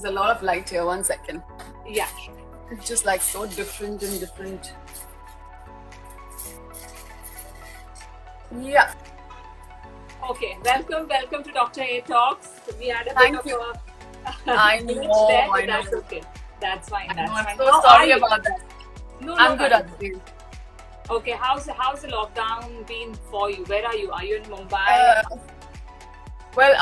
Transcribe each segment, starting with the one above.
a lot of light here. 1 second. Yeah. It's just like so different and different. Yeah. Okay. Welcome to Dr. A Talks. We had a Thank bit you. of I a know, glitch there, but I know. that's okay. That's fine. That's I'm fine. so How sorry are you? about that. No, I'm good, worries. Aditi. Okay. How's the lockdown been for you? Where are you? Are you in Mumbai? Well,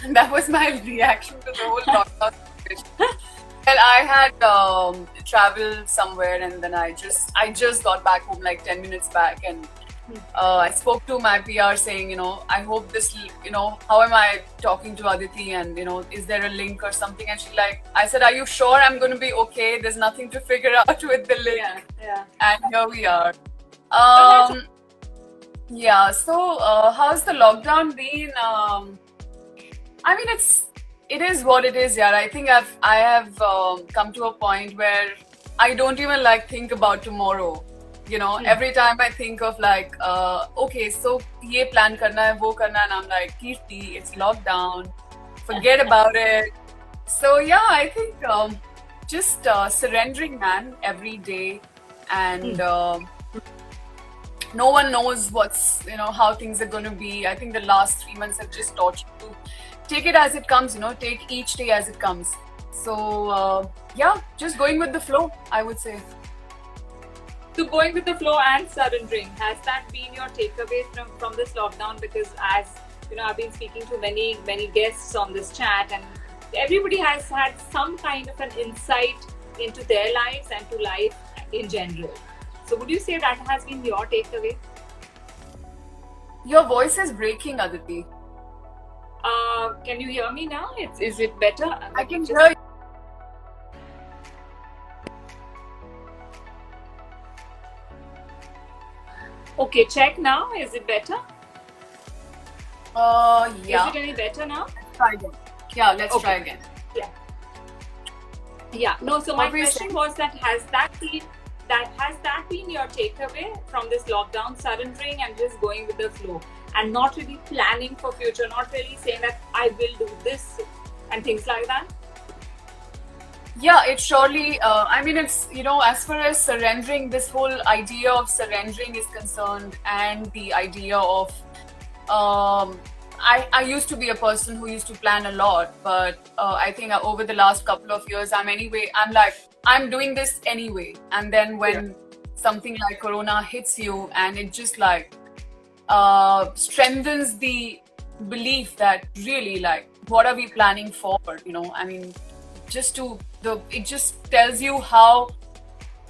that was my reaction to the whole lockdown situation. Well, I had traveled somewhere, and then I just got back home like 10 minutes back, and I spoke to my PR saying, I hope this, how am I talking to Aditi, and is there a link or something? And I said, are you sure I'm going to be okay? There's nothing to figure out with the link. Yeah. And here we are. So Yeah. So how's the lockdown been? I mean, it is what it is, yeah. I think I have come to a point where I don't even think about tomorrow. Every time I think of okay, so ye plan karna hai, wo karna, and I'm like, Kirti, it's lockdown. Forget about it. So yeah, I think just surrendering, man, every day, and no one knows how things are going to be. I think the last 3 months have just taught you to take it as it comes, take each day as it comes. So yeah, just going with the flow, I would say. So going with the flow and surrendering, has that been your takeaway from this lockdown? Because as I've been speaking to many guests on this chat, and everybody has had some kind of an insight into their lives and to life in general. So would you say that has been your takeaway? Your voice is breaking, Aditi. Can you hear me now? Is it better? I can hear you. Okay, check now. Is it better? Yeah. Is it any better now? Let's try again. Yeah, let's try again. Yeah. No, so my What were you question saying? was that has that been your takeaway from this lockdown, surrendering and just going with the flow and not really planning for future, not really saying that I will do this and things like that? Yeah, it surely, I mean, it's, as far as surrendering, this whole idea of surrendering is concerned, and the idea of, I used to be a person who used to plan a lot, but I think over the last couple of years, I'm doing this anyway. And then when something like Corona hits you, and it just strengthens the belief that really, what are we planning for? I mean, it just tells you how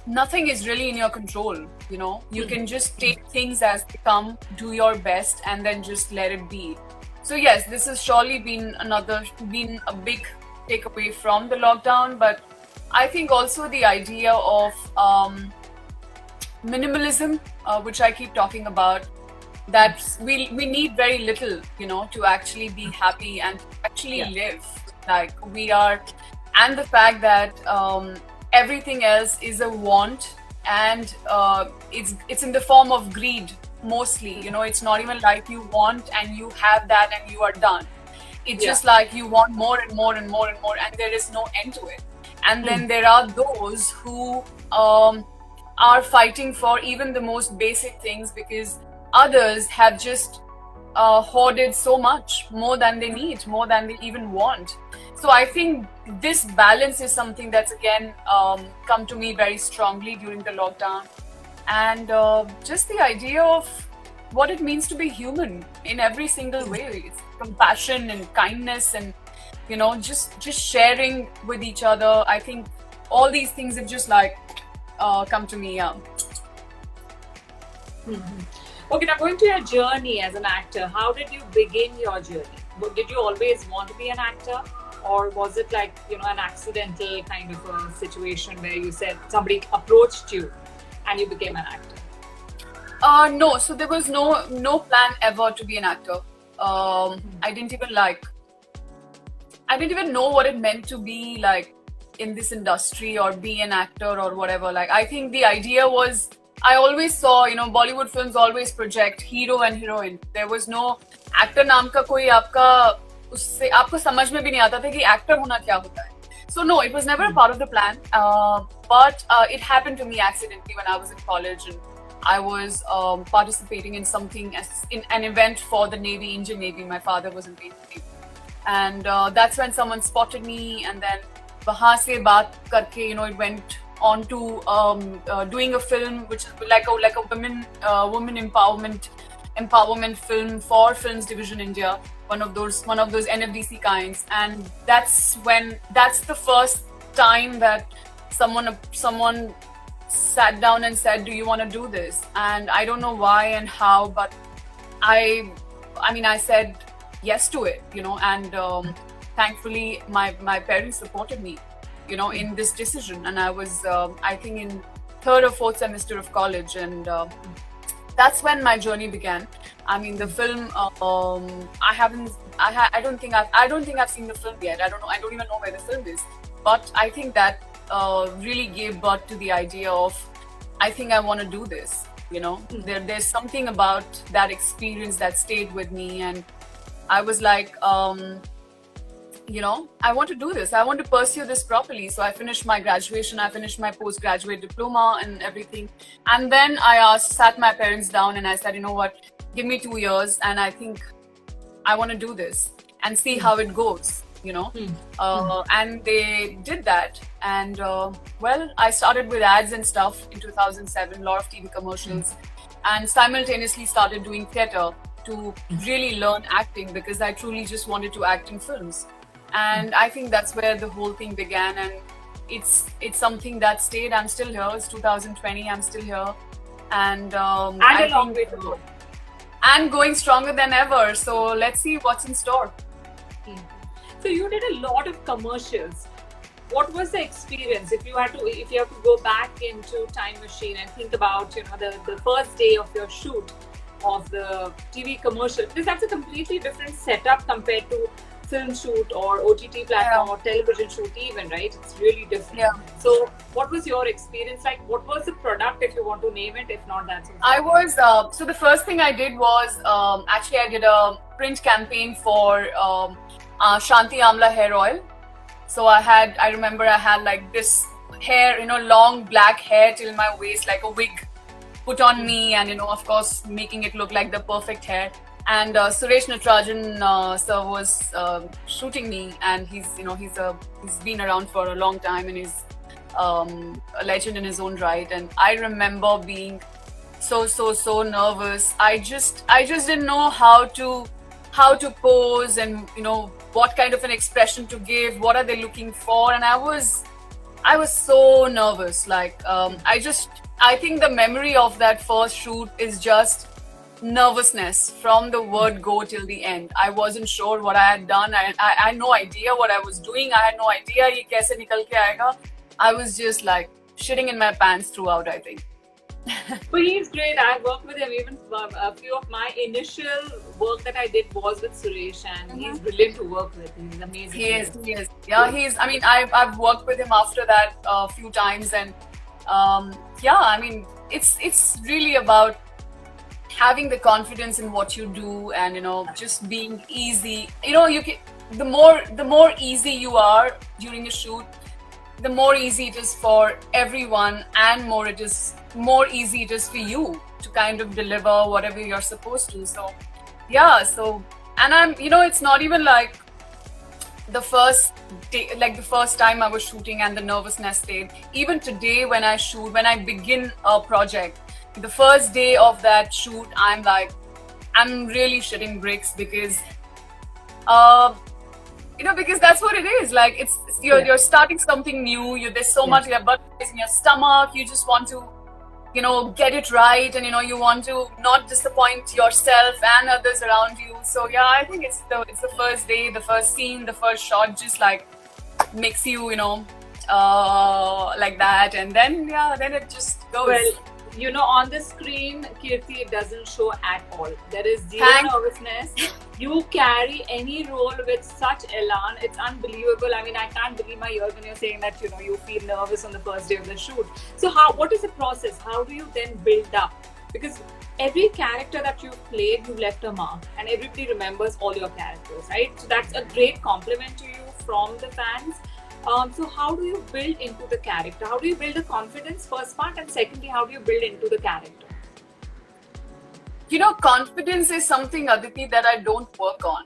nothing is really in your control. You can just take things as they come, do your best, and then just let it be. So yes, this has surely been a big takeaway from the lockdown, but I think also the idea of minimalism, which I keep talking about, that we need very little, to actually be happy and to actually live like we are. And the fact that everything else is a want, and it's in the form of greed mostly. It's not even like you want and you have that and you are done. It's just like you want more and more and more and more, and there is no end to it. And then there are those who are fighting for even the most basic things, because others have just hoarded so much more than they need, more than they even want. So I think this balance is something that's again come to me very strongly during the lockdown, and just the idea of what it means to be human in every single way. It's compassion and kindness, and just sharing with each other. I think all these things have just come to me. Okay, now going to your journey as an actor, how did you begin your journey? Did you always want to be an actor, or was it an accidental kind of a situation where you said somebody approached you and you became an actor? No, so there was no plan ever to be an actor. I didn't even know what it meant to be in this industry or be an actor or whatever. I think the idea was, I always saw, Bollywood films always project hero and heroine. There was no actor नाम का कोई आपको समझ में भी नहीं आता था कि actor होना क्या होता है. So no, it was never a part of the plan. But it happened to me accidentally when I was in college, and I was participating in something in an event for the Navy, Indian Navy. My father was in the Navy, and that's when someone spotted me, and then वहाँ से बात करके, it went on to doing a film which is like a women empowerment film for Films Division India, one of those NFDC kinds. And that's the first time that someone sat down and said, do you want to do this? And I don't know why and how, but I said yes to it, and thankfully my parents supported me, in this decision. And I was I think in third or fourth semester of college, and that's when my journey began. I mean, the film, I don't think I've seen the film yet. I don't even know where the film is, but I think that really gave birth to the idea of, I think I want to do this. There's something about that experience that stayed with me, and I was like, I want to do this. I want to pursue this properly. So I finished my graduation, I finished my postgraduate diploma and everything. And then I sat my parents down and I said, you know what, give me 2 years and I think I want to do this and see how it goes, and they did that. And I started with ads and stuff in 2007, a lot of TV commercials, and simultaneously started doing theatre to really learn acting, because I truly just wanted to act in films. And I think that's where the whole thing began, and it's something that stayed. I'm still here. It's 2020. I'm still here, and a long way to go, and going stronger than ever. So let's see what's in store. So you did a lot of commercials. What was the experience? If you have to go back into time machine and think about the first day of your shoot of the TV commercial, because that's a completely different setup compared to film shoot or OTT platform or television shoot even, right? It's really different. Yeah. So what was your experience like? What was the product, if you want to name it? If not, that's okay. I was, so the first thing I did was, actually I did a print campaign for Shanti Amla hair oil. So I remember I had like this hair, long black hair till my waist, like a wig put on me, and of course making it look like the perfect hair. And Suresh Natarajan sir was shooting me, and he's been around for a long time, and he's a legend in his own right. And I remember being so nervous. I just didn't know how to pose, and what kind of an expression to give, what are they looking for, and I was so nervous. Like I think the memory of that first shoot is just nervousness from the word go till the end. I wasn't sure what I had done. I had no idea what I was doing. I had no idea ye kaise nikal ke aayega. I was just like shitting in my pants throughout, I think. But he's great. I worked with him. Even a few of my initial work that I did was with Suresh, and he's brilliant to work with. He's amazing. He is. Yeah, I've worked with him after that a few times, and it's really about having the confidence in what you do, and just being easy. The more easy you are during a shoot, the more easy it is for everyone, and more easy it is for you to kind of deliver whatever you're supposed to. So and I'm it's not even like the first day, like the first time I was shooting and the nervousness stayed. Even today when I begin a project, the first day of that shoot, I'm really shitting bricks, because because that's what it is. Like you're starting something new. There's so much, you have butterflies in your stomach. You just want to get it right, and you want to not disappoint yourself and others around you. So I think it's the first day, the first scene, the first shot just like makes you like that, and then it just goes. Well, on the screen, Kirti, it doesn't show at all. There is zero nervousness. You carry any role with such elan. It's unbelievable. I mean, I can't believe my ears when you're saying that, you feel nervous on the first day of the shoot. So what is the process? How do you then build up? Because every character that you've played, you've left a mark, and everybody remembers all your characters, right? So that's a great compliment to you from the fans. So how do you build into the character? How do you build the confidence, first part, and secondly, how do you build into the character? Confidence is something, Aditi, that I don't work on.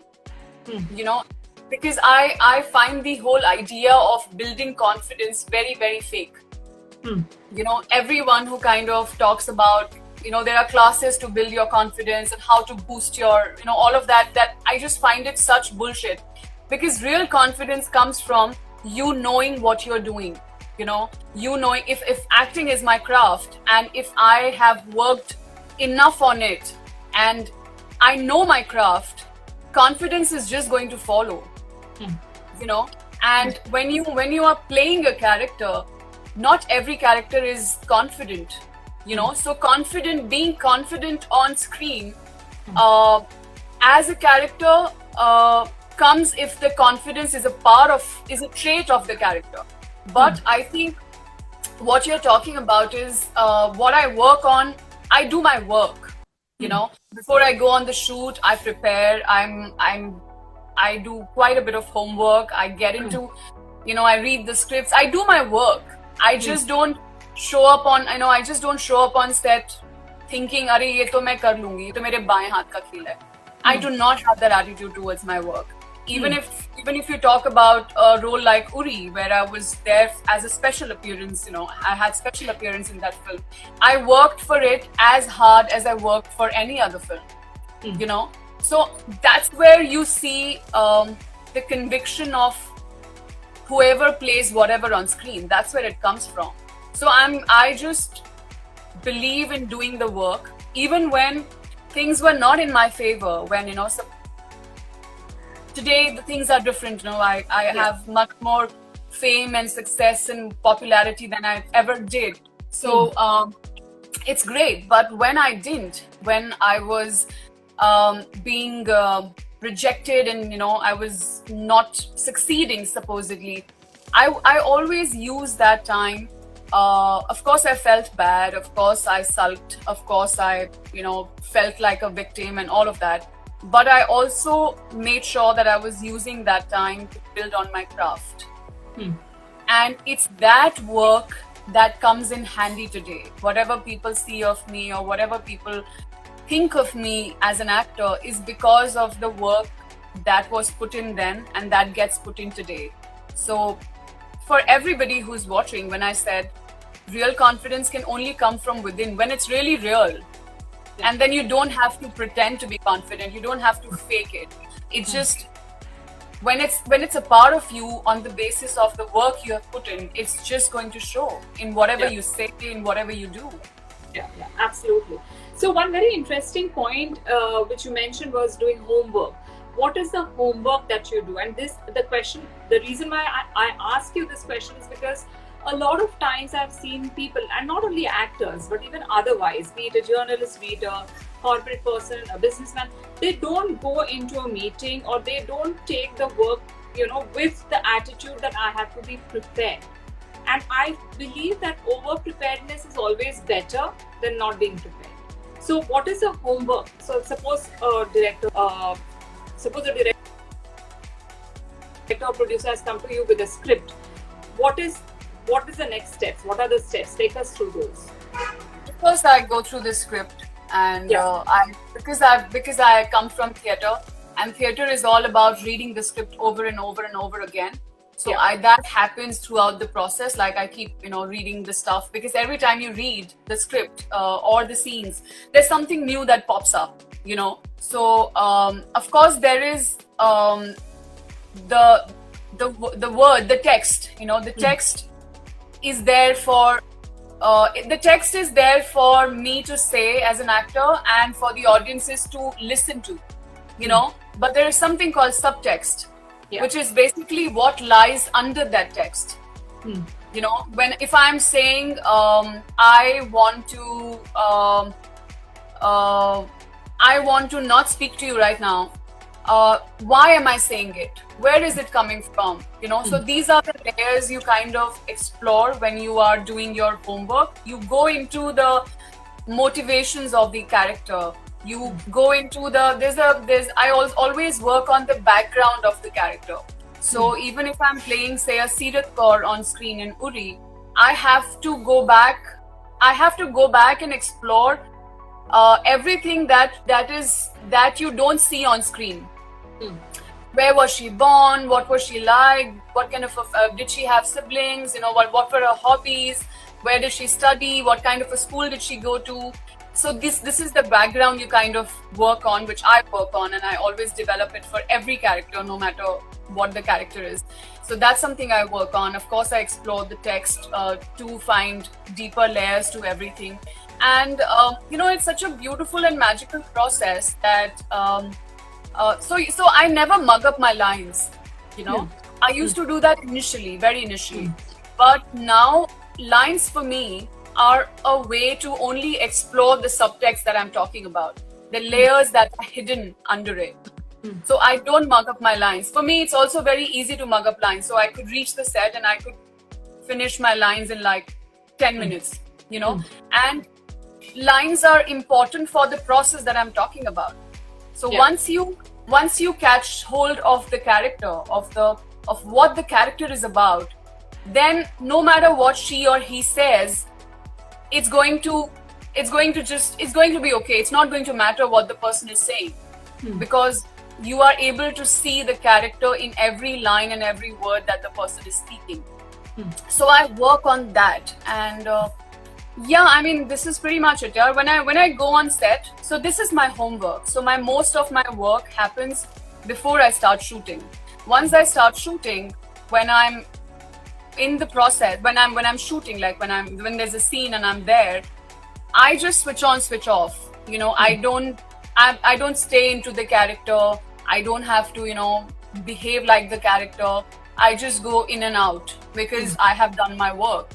Because I find the whole idea of building confidence very, very fake. Everyone who kind of talks about, there are classes to build your confidence and how to boost your, all of that I just find it such bullshit. Because real confidence comes from you knowing what you're doing. You knowing if acting is my craft, and if I have worked enough on it and I know my craft, confidence is just going to follow. And when you are playing a character, not every character is confident. So being confident on screen as a character comes if the confidence is a trait of the character. But I think what you're talking about is what I work on. I do my work. Before I go on the shoot, I prepare. I do quite a bit of homework. I get into, I read the scripts. I do my work. I just don't show up on set thinking, "Arey, ye to main kar lungi, ye to mere baएं हाथ का खेल hai." I do not have that attitude towards my work. Even if you talk about a role like Uri, where I was there as a special appearance, I had special appearance in that film. I worked for it as hard as I worked for any other film. So that's where you see the conviction of whoever plays whatever on screen. That's where it comes from. So I just believe in doing the work, even when things were not in my favor. When today the things are different. I have much more fame and success and popularity than I ever did. So it's great. But when I didn't, when I was being rejected and I was not succeeding supposedly, I always use that time. Of course I felt bad, of course I sulked, of course I felt like a victim and all of that, but I also made sure that I was using that time to build on my craft. And it's that work that comes in handy today. Whatever people see of me or whatever people think of me as an actor is because of the work that was put in then and that gets put in today. So for everybody who's watching, when I said real confidence can only come from within, when it's really real, and then you don't have to pretend to be confident, you don't have to fake it. It's just when it's a part of you on the basis of the work you have put in, it's just going to show in whatever you say, in whatever you do. Yeah, absolutely. So one very interesting point which you mentioned was doing homework. What is the homework that you do? And the reason why I ask you this question is because a lot of times I've seen people, and not only actors, but even otherwise, be it a journalist, be it a corporate person, a businessman, they don't go into a meeting or they don't take the work, with the attitude that I have to be prepared. And I believe that over-preparedness is always better than not being prepared. So what is the homework? So suppose a director or producer has come to you with a script. What is the next steps? What are the steps? Take us through those. First, I go through the script, and because I come from theatre, and theatre is all about reading the script over and over and over again. So that happens throughout the process. Like I keep, reading the stuff, because every time you read the script or the scenes, there's something new that pops up. So of course there is the word, the text. The text is there for me to say as an actor and for the audiences to listen to. But there is something called subtext. Which is basically what lies under that text. If I'm saying I want to not speak to you right now, why am I saying it? Where is it coming from? So these are the layers you kind of explore when you are doing your homework. You go into the motivations of the character. You go into I always work on the background of the character. So even if I'm playing, say, a Sirat Kaur on screen in Uri, I have to go back. I have to go back and explore everything that you don't see on screen. Where was she born? What was she like? What kind of did she have siblings? What were her hobbies? Where did she study? What kind of a school did she go to? So this is the background you kind of work on, which I work on, and I always develop it for every character, no matter what the character is. So that's something I work on. Of course, I explore the text to find deeper layers to everything. And it's such a beautiful and magical process that so I never mug up my lines. I used to do that very initially, but now lines for me are a way to only explore the subtext that I'm talking about, the layers that are hidden under it. So I don't mug up my lines. For me, it's also very easy to mug up lines. So I could reach the set and I could finish my lines in like 10 minutes, and lines are important for the process that I'm talking about. So once you catch hold of the character, of what the character is about, then no matter what she or he says, it's going to be okay. It's not going to matter what the person is saying, because you are able to see the character in every line and every word that the person is speaking. So I work on that, and this is pretty much it. Yeah, when I go on set, so this is my homework. So most of my work happens before I start shooting. Once I start shooting, when I'm in the process, when I'm shooting, like when there's a scene and I'm there, I just switch on, switch off. I don't stay into the character. I don't have to behave like the character. I just go in and out because I have done my work.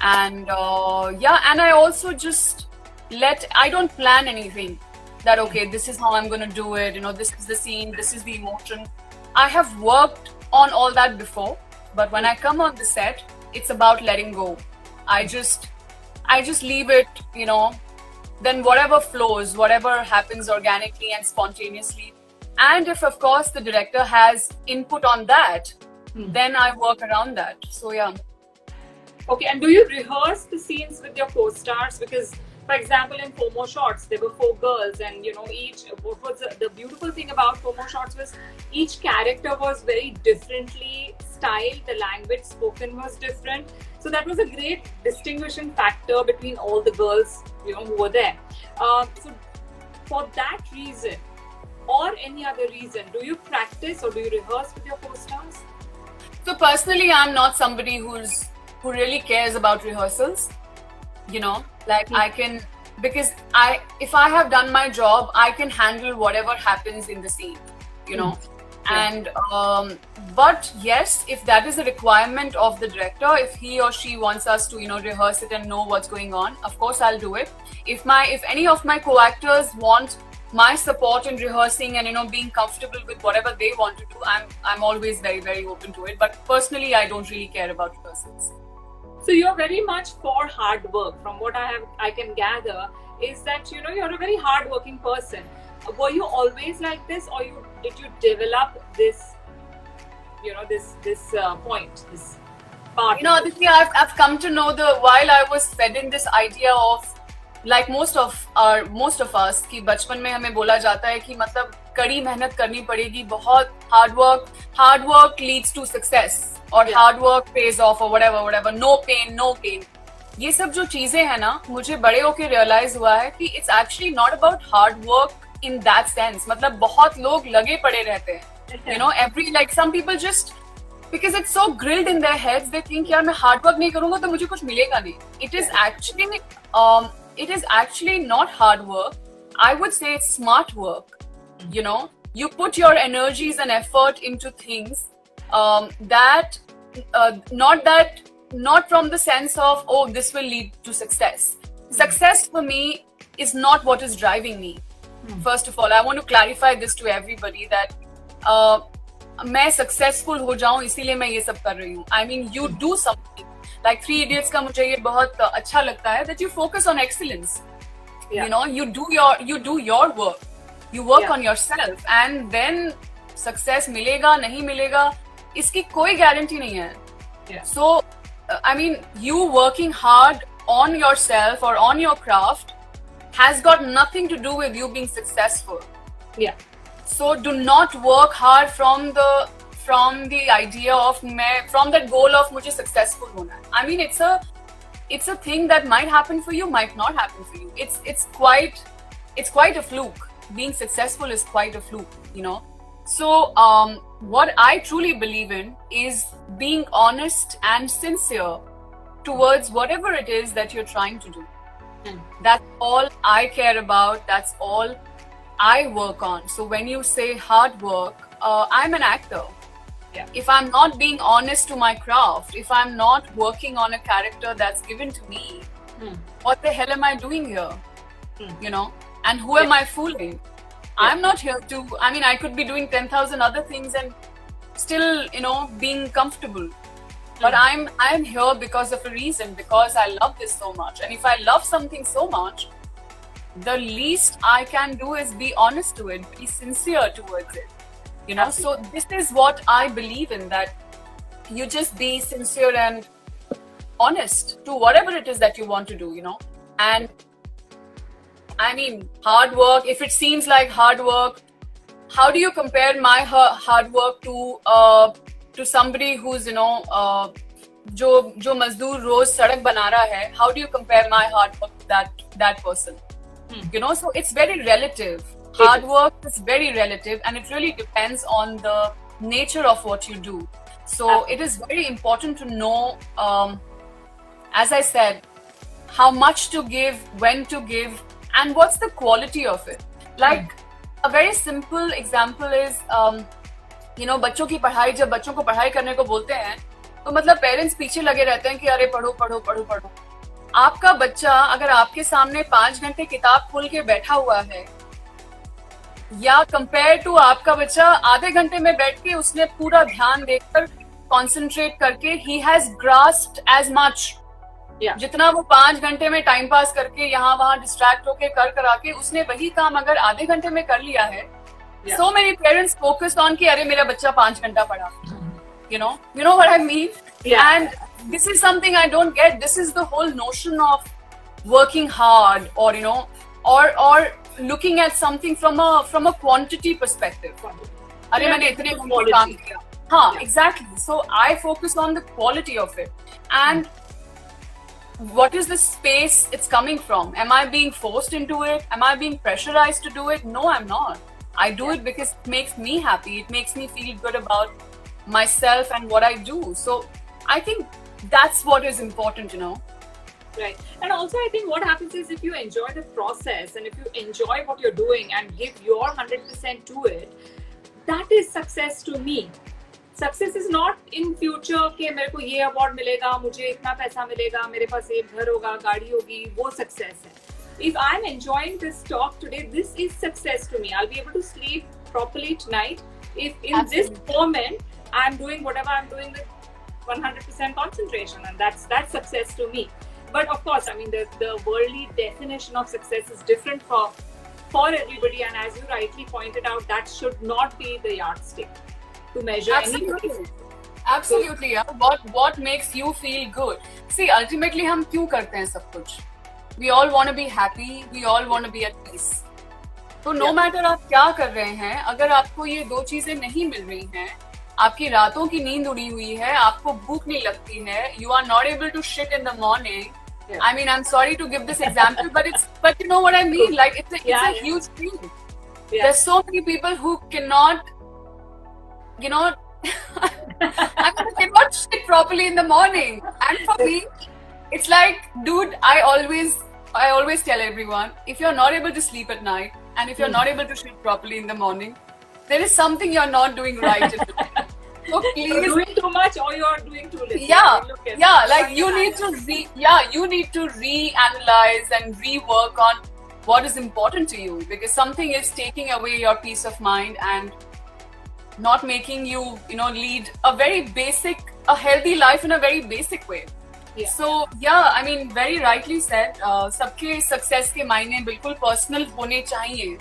And and I also just I don't plan anything that, okay, this is how I'm going to do it. This is the scene, this is the emotion. I have worked on all that before, but when I come on the set, it's about letting go. I just leave it, then whatever flows, whatever happens organically and spontaneously. And if, of course, the director has input on that, then I work around that. So, yeah. Okay, and do you rehearse the scenes with your co-stars? Because, for example, in FOMO shots, there were 4 girls, and what was the beautiful thing about FOMO shots was each character was very differently styled. The language spoken was different. So that was a great distinguishing factor between all the girls, who were there. So for that reason, or any other reason, do you practice or do you rehearse with your co-stars? So personally, I'm not somebody who really cares about rehearsals. I can, because if I have done my job, I can handle whatever happens in the scene, and but yes, if that is a requirement of the director, if he or she wants us to rehearse it and know what's going on, of course I'll do it. If any of my co-actors want my support in rehearsing and being comfortable with whatever they want to do, I'm always very, very open to it. But personally, I don't really care about rehearsals. So you're very much for hard work. From what I can gather is that you're a very hard-working person. Were you always like this, or did you develop this point, this part? Aditi, I've come to know while I was fed in this idea of, like most of us, कि बचपन में हमें बोला जाता है कि मतलब कड़ी मेहनत करनी पड़ेगी, बहुत hard work leads to success, or hard work pays off, or whatever, no pain. ये सब जो चीजें हैं ना, मुझे बड़े होके realize हुआ है कि it's actually not about hard work in that sense. मतलब बहुत लोग लगे पड़े रहते हैं. Some people just, because it's so grilled in their heads, they think यार मैं hard work नहीं करूँगा तो मुझे कुछ मिलेगा नहीं. It is actually not hard work. I would say it's smart work. You put your energies and effort into things not from the sense of, oh, this will lead to success. Success for me is not what is driving me. First of all, I want to clarify this to everybody that मैं successful हो जाऊं इसलिए मैं ये सब कर रही हूँ. I mean, you do something. Like 3 Idiots का मुझे ये बहुत अच्छा लगता है that you focus on excellence. You do your work. You work on yourself, and then success मिलेगा नहीं मिलेगा, इसकी कोई गारंटी नहीं है. Yeah. So, I mean, you working hard on yourself or on your craft has got nothing to do with you being successful. Yeah. So do not work hard from the idea of from that goal of मुझे successful होना है. I mean, it's a thing that might happen for you, might not happen for you. It's quite a fluke. Being successful is quite a fluke, you know. So what I truly believe in is being honest and sincere towards whatever it is that you're trying to do. That's all I care about. That's all I work on. So when you say hard work, I'm an actor. Yeah. If I'm not being honest to my craft, if I'm not working on a character that's given to me, what the hell am I doing here? You know? And who am I fooling? I'm not here to, I mean, I could be doing 10,000 other things and still, you know, being comfortable. But I'm here because of a reason, because I love this so much. And if I love something so much, the least I can do is be honest to it, be sincere towards it. You know, so this is what I believe in, that you just be sincere and honest to whatever it is that you want to do, you know. And I mean, hard work, if it seems like hard work, how do you compare my hard work to somebody who's, you know, जो मजदूर रोज सड़क बना रहा है? How do you compare my hard work to that person? You know, so it's very relative. Hard work is very relative, and it really depends on the nature of what you do. So it is very important to know, as I said, how much to give, when to give, and what's the quality of it. Like a very simple example is, you know, बच्चों की पढ़ाई, जब बच्चों को पढ़ाई करने को बोलते हैं तो मतलब पेरेंट्स पीछे लगे रहते हैं कि अरे पढ़ो पढ़ो पढ़ो पढ़ो. आपका बच्चा अगर आपके सामने 5 घंटे किताब खोल के बैठा हुआ है, या कंपेयर टू आपका बच्चा आधे घंटे में बैठ के उसने पूरा ध्यान देकर कॉन्सेंट्रेट करके ही हैज ग्रास्प्ड एज मच, जितना वो 5 घंटे में टाइम पास करके यहाँ वहां डिस्ट्रैक्ट होके करा के उसने वही काम अगर आधे घंटे में कर लिया है. So many parents focused on कि अरे मेरा बच्चा 5 घंटा पढ़ा. You know what I mean? Yeah. And this is something I don't get. This is the whole notion of working hard, or you know, or looking at something from a quantity perspective. अरे मैंने इतने घंटे काम किया. हाँ, exactly. So I focus on the quality of it, and what is the space it's coming from? Am I being forced into it? Am I being pressurized to do it? No, I'm not. I do it because it makes me happy. It makes me feel good about myself and what I do. So I think that's what is important, you know. Right. And also I think what happens is if you enjoy the process and if you enjoy what you're doing and give your 100% to it, that is success to me. Success is not in future कि मेरे को ये award मिलेगा, मुझे इतना पैसा मिलेगा, मेरे पास एक घर होगा, गाड़ी होगी, वो success है. If I'm enjoying this talk today, this is success to me. I'll be able to sleep properly tonight. If in Absolutely. This moment I'm doing whatever I'm doing with 100% concentration, and that's success to me. But of course, I mean the worldly definition of success is different for everybody, and as you rightly pointed out, that should not be the yardstick to measure Absolutely. anything. Absolutely, yeah. What makes you feel good? See, ultimately हम क्यों करते हैं सब कुछ? We all want to be happy. We all want to be at peace. तो no matter आप क्या कर रहे हैं, अगर आपको ये दो चीजें नहीं मिल रही हैं, आपकी रातों की नींद उड़ी हुई है, आपको भूख नहीं लगती है, you are not able to shit in the morning. Yeah. I mean, I'm sorry to give this example, but you know what I mean. Like it's a huge thing. Yeah. There's so many people who cannot, you know, I mean, cannot shit properly in the morning. And for me, it's like, dude, I always tell everyone, if you're not able to sleep at night and if you're not able to sleep properly in the morning, there is something you're not doing right in the morning. So please, you're doing too much or you're doing too little. Yeah, like you need to reanalyze and rework on what is important to you, because something is taking away your peace of mind and not making you, you know, lead a healthy life in a very basic way. Yeah. So yeah, I mean, very rightly said. सबके success के मायने बिल्कुल personal होने चाहिए.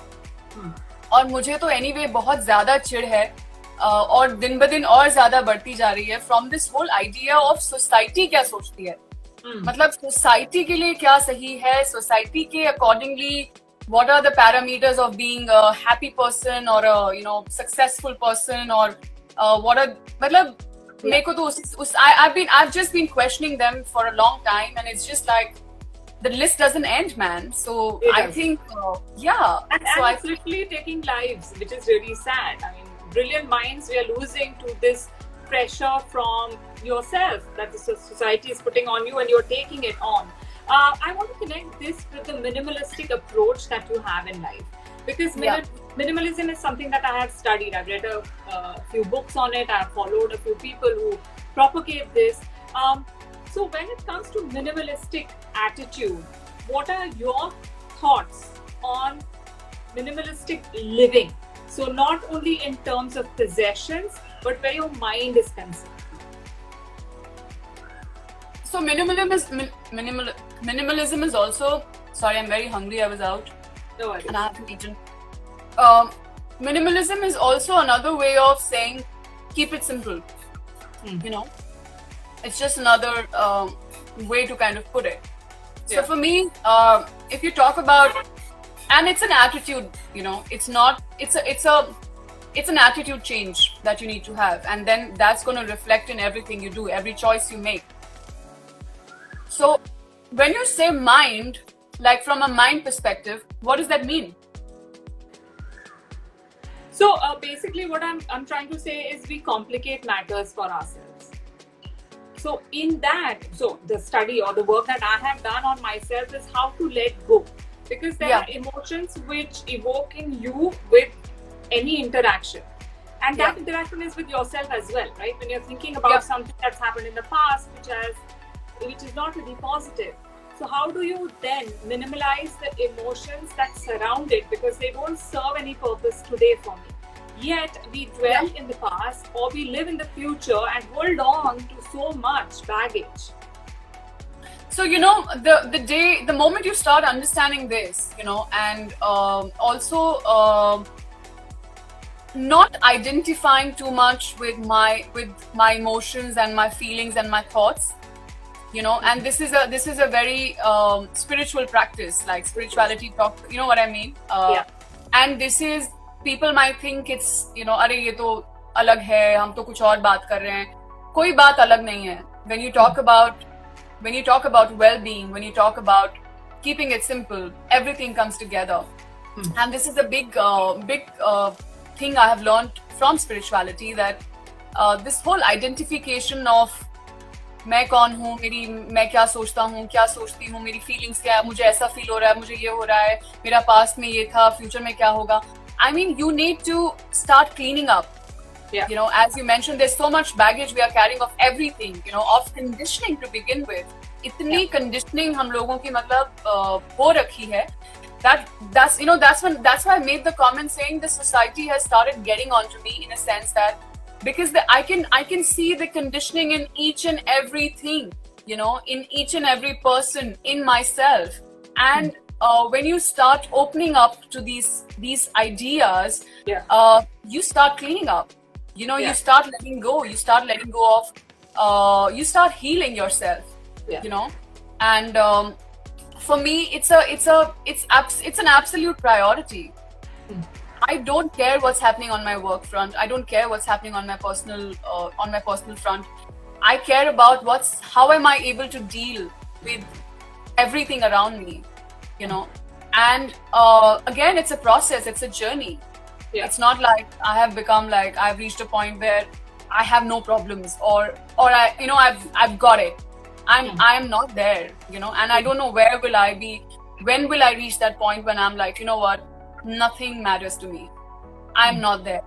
और मुझे तो anyway बहुत ज़्यादा चिढ़ है और दिन ब दिन और ज्यादा बढ़ती जा रही है from this whole idea of society क्या सोचती है. मतलब सोसाइटी के लिए क्या सही है, सोसाइटी के accordingly what are the parameters of being a happy person or a successful person, or what are मतलब मेरे को तो I've just been questioning them for a long time, and it's just like the list doesn't end, man. So I think and it's literally taking lives, which is really sad. I mean, brilliant minds we are losing to this pressure from yourself that the society is putting on you, and you're taking it on. I want to connect this with the minimalistic approach that you have in life, because minimalism is something that I have studied. I've read a few books on it. I've followed a few people who propagate this. So when it comes to minimalistic attitude, what are your thoughts on minimalistic living? So not only in terms of possessions, but where your mind is concerned. So minimalism is also. Sorry, I'm very hungry. I was out. No worries. And I haven't eaten. Minimalism is also another way of saying keep it simple. It's just another way to kind of put it. So for me, if you talk about, and it's an attitude, it's not. It's an attitude change that you need to have, and then that's going to reflect in everything you do, every choice you make. So when you say mind, like from a mind perspective, what does that mean? So basically what I'm trying to say is we complicate matters for ourselves. So in that, so the study or the work that I have done on myself is how to let go, because there are emotions which evoke in you with any interaction, and that interaction is with yourself as well, right? When you're thinking about something that's happened in the past which is not really positive. So how do you then minimalize the emotions that surround it, because they don't serve any purpose today for me, yet we dwell in the past, or we live in the future and hold on to so much baggage. So the moment you start understanding this, and also not identifying too much with my emotions and my feelings and my thoughts, and this is a very spiritual practice, like spirituality talk, you know what I mean? And this is, people might think it's अरे ये तो अलग है, हम तो कुछ और बात कर रहे हैं. कोई बात अलग नहीं है. When you talk about well-being, when you talk about keeping it simple, everything comes together. And this is a big thing I have learned from spirituality, that this whole identification of मैं कौन हूँ, मैं क्या सोचता हूँ, क्या सोचती हूँ, मेरी फीलिंग्स क्या है, मुझे ऐसा फील हो रहा है, मुझे ये हो रहा है, मेरा पास्ट में ये था, फ्यूचर में क्या होगा. I mean, you need to start cleaning up. As you mentioned, there's so much baggage we are carrying of everything, of conditioning to begin with. इतनी conditioning हम लोगों की मतलब हो रखी है. That's why I made the comment saying the society has started getting onto me, in a sense that because I can see the conditioning in each and everything, in each and every person, in myself. And when you start opening up to these ideas, you start cleaning up. You start letting go. You start letting go of. You start healing yourself. And for me, it's an absolute priority. I don't care what's happening on my work front. I don't care what's happening on my personal front. I care about how am I able to deal with everything around me, And again, it's a process. It's a journey. It's not like I have become like I've reached a point where I have no problems, or I've got it. I am not there, and I don't know where will I be. When will I reach that point when I'm like, what? Nothing matters to me. I'm not there.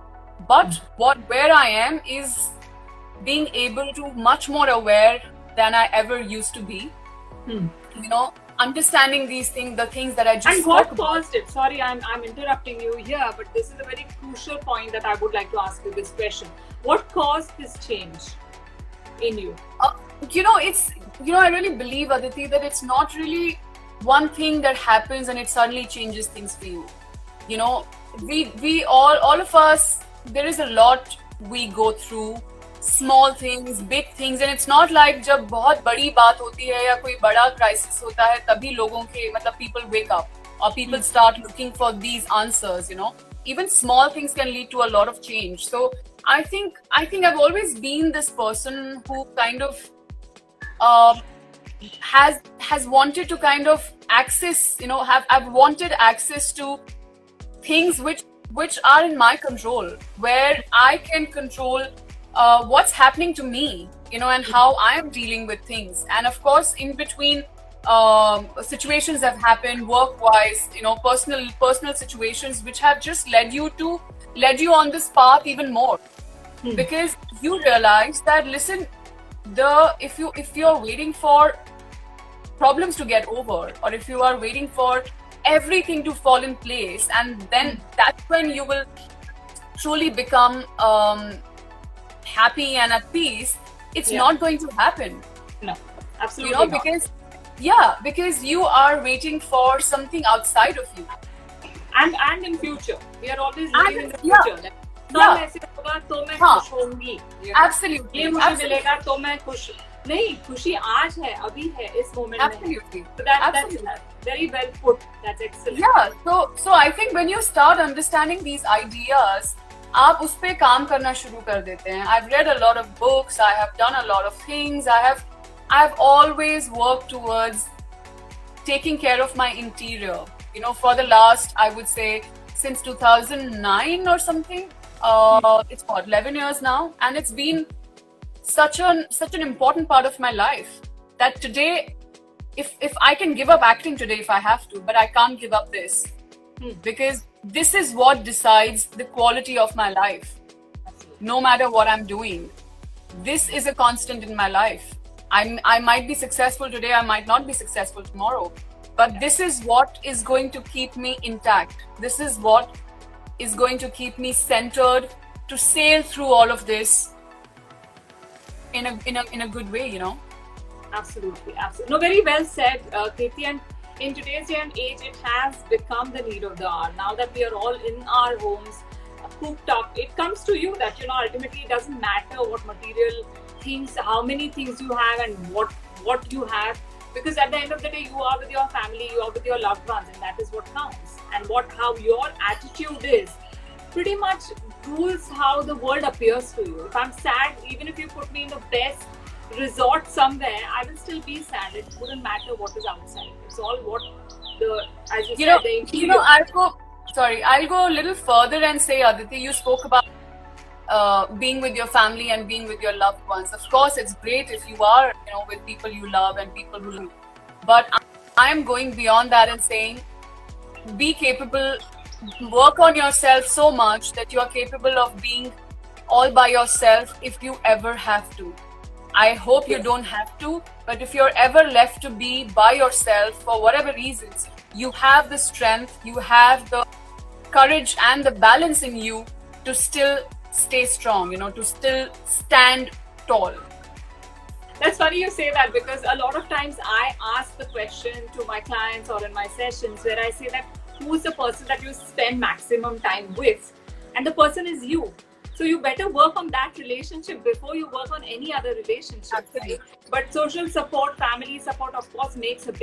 But where I am is being able to much more aware than I ever used to be. Understanding these things, the things that I just and what caused it? Sorry, I'm interrupting you here, but this is a very crucial point that I would like to ask you this question. What caused this change in you? I really believe, Aditi, that it's not really one thing that happens and it suddenly changes things for you. We all of us, there is a lot we go through small things, big things, and it's not like जब बहुत बड़ी बात होती है या कोई बड़ा crisis होता है तभी लोगों के मतलब people wake up or people start looking for these answers, you know. Even small things can lead to a lot of change. So I think I've always been this person who kind of has wanted to kind of access, you know, I've wanted access to things which are in my control, where I can control what's happening to me, you know, and how I am dealing with things. And of course, in between, situations have happened work-wise, you know, personal situations which have just led you on this path even more, because you realize that, listen, if you're waiting for problems to get over, or if you are waiting for everything to fall in place, and then that's when you will truly become happy and at peace, it's not going to happen. No, absolutely you know, not. because you are waiting for something outside of you. And in future, we are always living in the future. Like, कल ऐसे होगा तो मैं खुश होंगी. Absolutely. ये मुझे मिलेगा तो मैं खुश. नहीं, खुशी आज है, अभी है, इस मोमेंट में. Absolutely. So that's very well put. That's excellent. Yeah. So I think when you start understanding these ideas, आप उस पे काम करना शुरू कर देते हैं. I've read a lot of books. I have done a lot of things. I've always worked towards taking care of my interior. You know, for the last, I would say, since 2009 or something. It's what, 11 years now, and it's been such an important part of my life that today, if I can give up acting today if I have to, but I can't give up this, because this is what decides the quality of my life. No matter what I'm doing, this is a constant in my life. I might be successful today, I might not be successful tomorrow, but this is what is going to keep me intact. This is what is going to keep me centered to sail through all of this in a good way, you know. Absolutely. No, very well said, Kirti. And in today's day and age, it has become the need of the hour. Now that we are all in our homes, cooped up, it comes to you that, you know, ultimately it doesn't matter what material things, how many things you have, and what you have, because at the end of the day, you are with your family, you are with your loved ones, and that is what counts. And how your attitude is pretty much rules how the world appears to you. If I'm sad, even if you put me in the best resort somewhere, I will still be sad. It wouldn't matter what is outside. It's all what as you said, the interior. You know, I'll go a little further and say, Aditi, you spoke about being with your family and being with your loved ones. Of course, it's great if you are, you know, with people you love and people who love. But I am going beyond that and saying, be capable, work on yourself so much that you are capable of being all by yourself if you ever have to. I hope you don't have to, but if you're ever left to be by yourself for whatever reasons, you have the strength, you have the courage and the balance in you to still stay strong, you know, to still stand tall. That's funny you say that, because a lot of times I ask the question to my clients or in my sessions where I say that who's the person that you spend maximum time with, and the person is you. So you better work on that relationship before you work on any other relationship. Right? But social support, family support, of course, makes it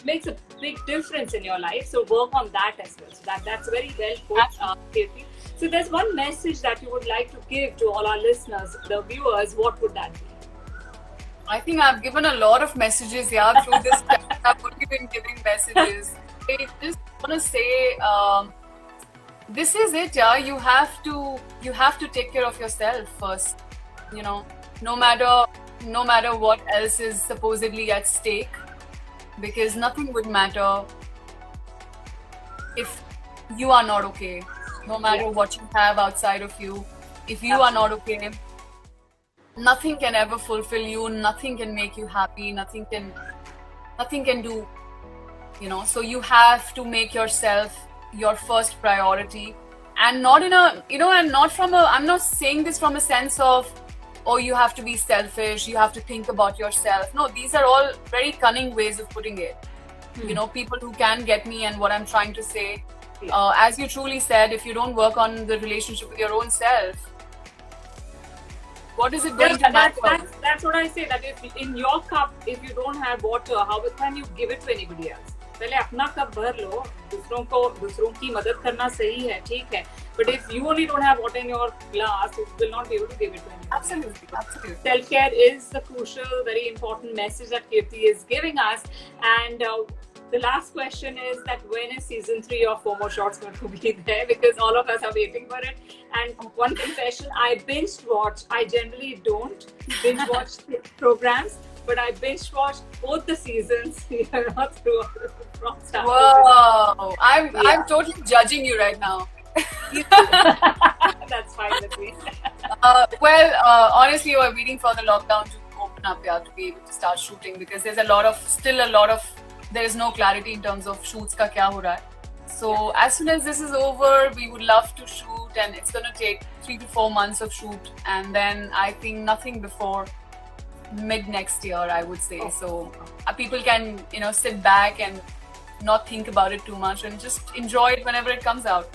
makes a big difference in your life. So work on that as well. So that's very well put, Kirti. So there's one message that you would like to give to all our listeners, the viewers. What would that be? I think I've given a lot of messages here through this chat. I've only been giving messages. I just want to say, this is it, yeah. You have to take care of yourself first. You know, no matter what else is supposedly at stake, because nothing would matter if you are not okay. No matter what you have outside of you, if you are not okay, nothing can ever fulfill you. Nothing can make you happy. Nothing can do. You know, so you have to make yourself your first priority, and not in a, you know, and not from a, I'm not saying this from a sense of, oh, you have to be selfish, you have to think about yourself. No, these are all very cunning ways of putting it. You know, people who can get me and what I'm trying to say. As you truly said, if you don't work on the relationship with your own self, what is it going to matter? That's what I say, that if in your cup, if you don't have water, how can you give it to anybody else? पहले अपना cup भर लो, दूसरों की मदद करना सही है, ठीक है, but if you only don't have water in your glass, you will not be able to give it to anybody. Absolutely. Self-care is the crucial, very important message that Kirti is giving us. And the last question is that when is season 3 of FOMO Shots going to be there? Because all of us are waiting for it. And one confession, I binge watch. I generally don't binge watch programs, but I binge watched both the seasons from start. Whoa! I'm totally judging you right now. That's fine with me. Honestly, we're waiting for the lockdown to open up, to be able to start shooting, because there's there's no clarity in terms of shoots ka kya ho raha hai. So as soon as this is over, we would love to shoot, and it's going to take 3 to 4 months of shoot, and then I think nothing before mid next year, I would say. So people can sit back and not think about it too much and just enjoy it whenever it comes out.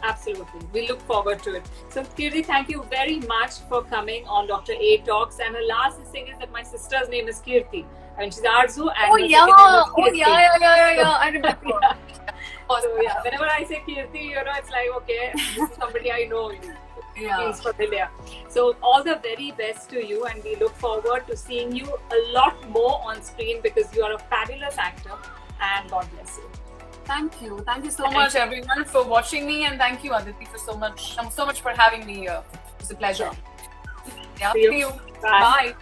Absolutely. We look forward to it. So Kirti, thank you very much for coming on Dr. A Talks. And the last thing is that my sister's name is Kirti. I mean, she's Arzu and oh yeah, I remember. So yeah, whenever I say Kirti, it's like, okay, this is somebody I know. He's familiar. So all the very best to you, and we look forward to seeing you a lot more on screen, because you are a fabulous actor, and God bless you. Thank you so much, everyone, for watching me, and thank you, Aditi, for so much for having me here. It's a pleasure. See you. Bye.